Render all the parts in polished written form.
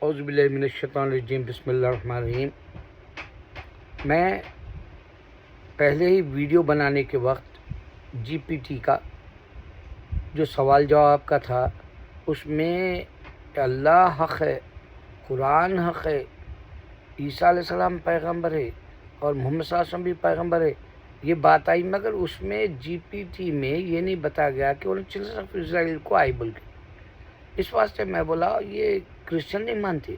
اعوذ باللہ من الشیطان الرجیم، بسم اللہ الرحمن الرحیم۔ میں پہلے ہی ویڈیو بنانے کے وقت جی پی ٹی کا جو سوال جواب کا تھا، اس میں اللہ حق ہے، قرآن حق ہے، عیسیٰ علیہ السلام پیغمبر ہے اور محمد صلی اللہ علیہ وسلم بھی پیغمبر ہے، یہ بات آئی، مگر اس میں جی پی ٹی میں یہ نہیں بتایا گیا کہ انہوں چلڈرن آف اسرائیل کو آئی بول کے۔ اس واسطے میں بولا یہ کرسچن نہیں مانتے۔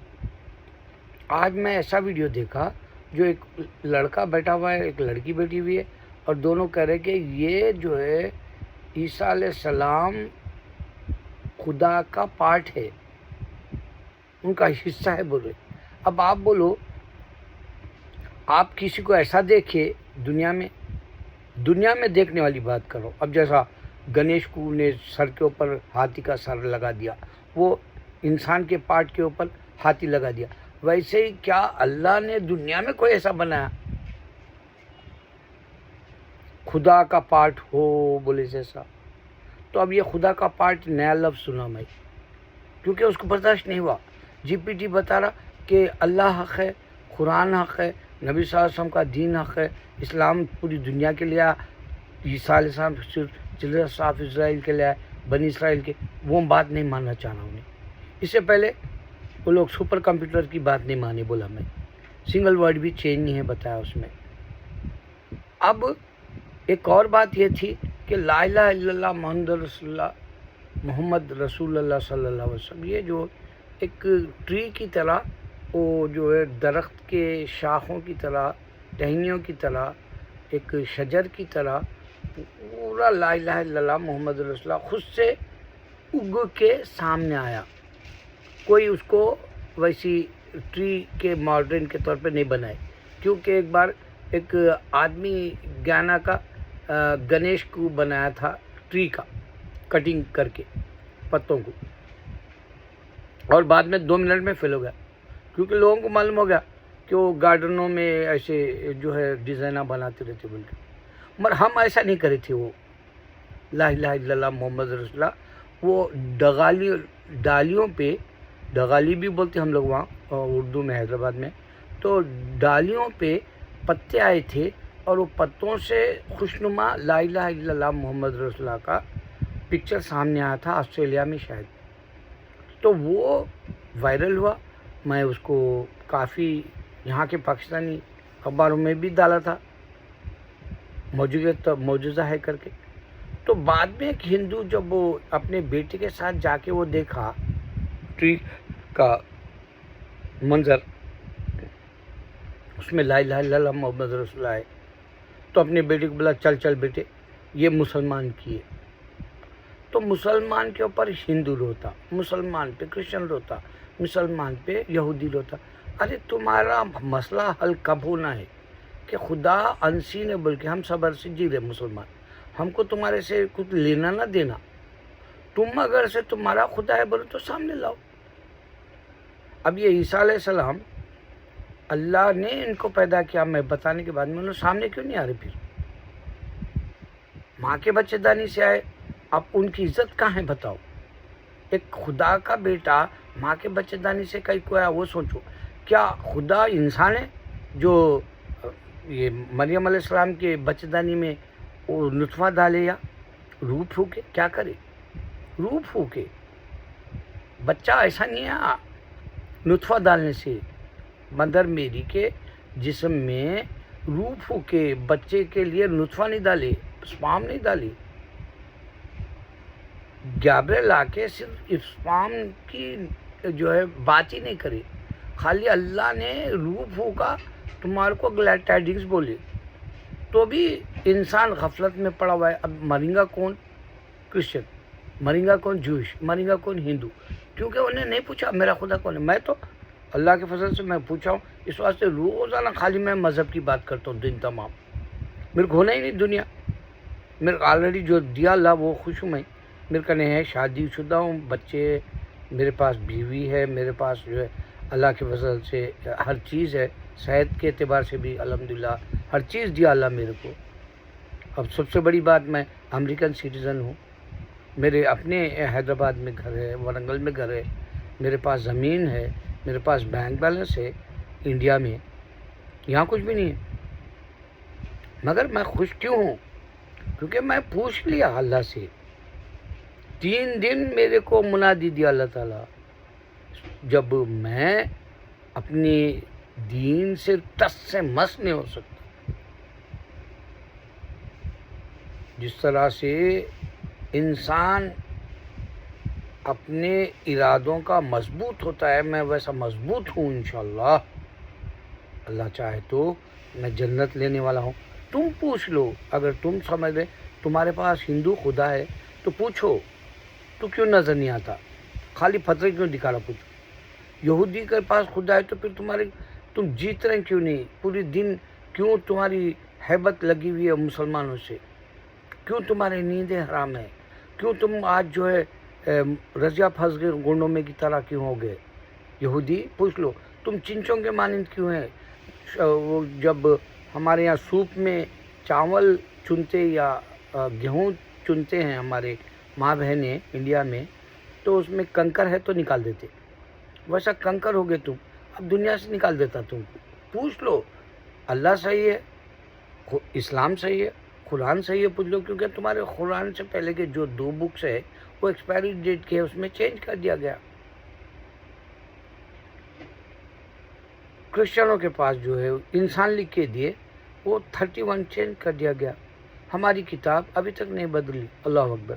آج میں ایسا ویڈیو دیکھا جو ایک لڑکا بیٹھا ہوا ہے، ایک لڑکی بیٹھی ہوئی ہے، اور دونوں کہہ رہے کہ یہ جو ہے عیسیٰ علیہ السلام خدا کا پارٹ ہے، ان کا حصہ ہے بولے۔ اب آپ بولو، آپ کسی کو ایسا دیکھے دنیا میں دیکھنے والی بات کرو۔ اب جیسا گنیش کو نے سر کے اوپر ہاتھی کا سر لگا دیا، وہ انسان کے پارٹ کے اوپر ہاتھی لگا دیا، ویسے ہی کیا اللہ نے دنیا میں کوئی ایسا بنایا خدا کا پارٹ ہو بولے جیسا؟ تو اب یہ خدا کا پارٹ نیا لفظ سنا میں، کیونکہ اس کو برداشت نہیں ہوا۔ جی پی ٹی بتا رہا کہ اللہ حق ہے، قرآن حق ہے، نبی صلی اللہ علیہ وسلم کا دین حق ہے، اسلام پوری دنیا کے لیے، عیسیٰ علیہ السلام صرف چلڈرن آف اسرائیل کے لیے، بنی اسرائیل کے، وہ بات نہیں ماننا چاہنا انہیں۔ اس سے پہلے وہ لوگ سپر کمپیوٹر کی بات نہیں مانے، بولا میں سنگل ورڈ بھی چینج نہیں ہے بتایا اس میں۔ اب ایک اور بات یہ تھی کہ لا الہ الا اللہ محمد رسول اللہ صلی اللہ علیہ وسلم، یہ جو ایک ٹری کی طرح، وہ جو ہے درخت کے شاخوں کی طرح، ٹہنیوں کی طرح، ایک شجر کی طرح، پورا لا الہ الا اللہ محمد رسول اللہ خود سے اگ کے سامنے آیا۔ کوئی اس کو ویسی ٹری کے ماڈرن کے طور پہ نہیں بنائے، کیونکہ ایک بار ایک آدمی گیانا کا گنیش کو بنایا تھا ٹری کا، کٹنگ کر کے پتوں کو، اور بعد میں 2 منٹ میں فیل ہو گیا، کیونکہ لوگوں کو معلوم ہو گیا کہ وہ گارڈنوں میں ایسے جو ہے ڈیزائنہ بناتے رہتے بول کے۔ مگر ہم ایسا نہیں کرے تھے، وہ لا الہ الا اللہ محمد رسول اللہ، وہ ڈالیوں پہ، ڈغالی بھی بولتے ہم لوگ وہاں اردو میں حیدرآباد میں، تو ڈالیوں پہ پتے آئے تھے، اور وہ پتوں سے خوشنما لا الہ الا اللہ محمد رسول اللہ کا پکچر سامنے آیا تھا، آسٹریلیا میں شاید، تو وہ وائرل ہوا۔ میں اس کو کافی یہاں کے پاکستانی اخباروں میں بھی ڈالا تھا، معجزہ ہے کر کے۔ تو بعد میں ایک ہندو جب وہ اپنے بیٹے کے ساتھ جا کے وہ دیکھا ٹری کا منظر، اس میں لا الہ الا اللہ محمد رسول اللہ ہے، تو اپنے بیٹے کو بولا چل بیٹے، یہ مسلمان کی ہے۔ تو مسلمان کے اوپر ہندو روتا، مسلمان پہ کرسچن روتا، مسلمان پہ یہودی روتا۔ ارے تمہارا مسئلہ حل کب ہونا ہے کہ خدا انسین ہے بول کے ہم صبر سے جی رہے مسلمان، ہم کو تمہارے سے کچھ لینا نہ دینا، تم اگر سے تمہارا خدا ہے بولے تو سامنے لاؤ۔ اب یہ عیسیٰ علیہ السلام اللہ نے ان کو پیدا کیا، میں بتانے کے بعد میں انہوں سامنے کیوں نہیں آ رہے؟ پھر ماں کے بچے دانی سے آئے، اب ان کی عزت کہاں ہے بتاؤ؟ ایک خدا کا بیٹا ماں کے بچے دانی سے کہیں کو آیا، وہ سوچو، کیا خدا انسان ہے جو یہ مریم علیہ السلام کے بچے دانی میں وہ نطفہ ڈالے یا روح پھونکے؟ کیا کرے؟ روح پھونکے؟ بچہ ایسا نہیں ہے نطفہ ڈالنے سے، مدر میری کے جسم میں روح پھونکے، بچے کے لیے نطفہ نہیں ڈالے، اسپام نہیں ڈالی، گیبریل آ کے صرف اسپام کی جو ہے بات ہی نہیں کری، خالی اللہ نے روح پھونکا، تمہارے کو گلیڈ ٹائڈنگز بولے، تو بھی انسان غفلت میں پڑا ہوا ہے۔ اب مریں گا کون؟ کرسچن، مریں گا کون؟ جوش، مریں گا کون؟ ہندو، کیونکہ انہیں نہیں پوچھا میرا خدا کون ہے۔ میں تو اللہ کے فضل سے میں پوچھا ہوں، اس واسطے روزانہ خالی میں مذہب کی بات کرتا ہوں دن تمام، میرے کو ہونا ہی نہیں دنیا، میرے کو آلریڈی جو دیا اللہ وہ خوش ہوں میں، میرے کا نہیں ہے، شادی شدہ ہوں، بچے، میرے پاس بیوی ہے، میرے پاس جو ہے اللہ کے فضل سے ہر چیز ہے، صحت کے اعتبار سے بھی الحمدللہ ہر چیز دیا اللہ میرے کو۔ اب سب سے بڑی بات، میں امریکن سٹیزن ہوں، میرے اپنے حیدرآباد میں گھر ہے، ورنگل میں گھر ہے، میرے پاس زمین ہے، میرے پاس بینک بیلنس ہے انڈیا میں، یہاں کچھ بھی نہیں ہے، مگر میں خوش کیوں ہوں؟ کیونکہ میں پوچھ لیا اللہ سے، 3 دن میرے کو منادی دیا اللہ تعالیٰ، جب میں اپنی دین سے ٹس سے مس نہیں ہو سکتا، جس طرح سے انسان اپنے ارادوں کا مضبوط ہوتا ہے، میں ویسا مضبوط ہوں انشاءاللہ، اللہ چاہے تو میں جنت لینے والا ہوں۔ تم پوچھ لو، اگر تم سمجھ لے تمہارے پاس ہندو خدا ہے تو پوچھو، تو کیوں نظر نہیں آتا؟ خالی پتھر کیوں دکھا رہا؟ پوچھو۔ یہودی کے پاس خدا ہے تو پھر تم جیت رہے کیوں نہیں؟ پوری دن کیوں تمہاری ہیبت لگی ہوئی ہے مسلمانوں سے؟ کیوں تمہارے نیندیں حرام ہیں؟ کیوں تم آج جو ہے رضیا پھنس گئے گنڈوں میں کی طرح کیوں ہو گئے؟ یہودی پوچھ لو، تم چنچوں کے مانند کیوں ہیں؟ وہ جب ہمارے یہاں سوپ میں چاول چنتے یا گیہوں چنتے ہیں ہمارے ماں بہنیں انڈیا میں، تو اس میں کنکر ہے تو نکال دیتے، ویسا کنکر ہو گئے تم، اب دنیا سے نکال دیتا تم۔ پوچھ لو، اللہ صحیح ہے، اسلام صحیح ہے، قرآن صحیح ہے، پوچھ لو، کیونکہ تمہارے قرآن سے پہلے کے جو 2 بکس ہے وہ ایکسپائری ڈیٹ کے، اس میں چینج کر دیا گیا۔ کرسچنوں کے پاس جو ہے انسان لکھ کے دیے، وہ 31 چینج کر دیا گیا، ہماری کتاب ابھی تک نہیں بدلی۔ اللہ اکبر۔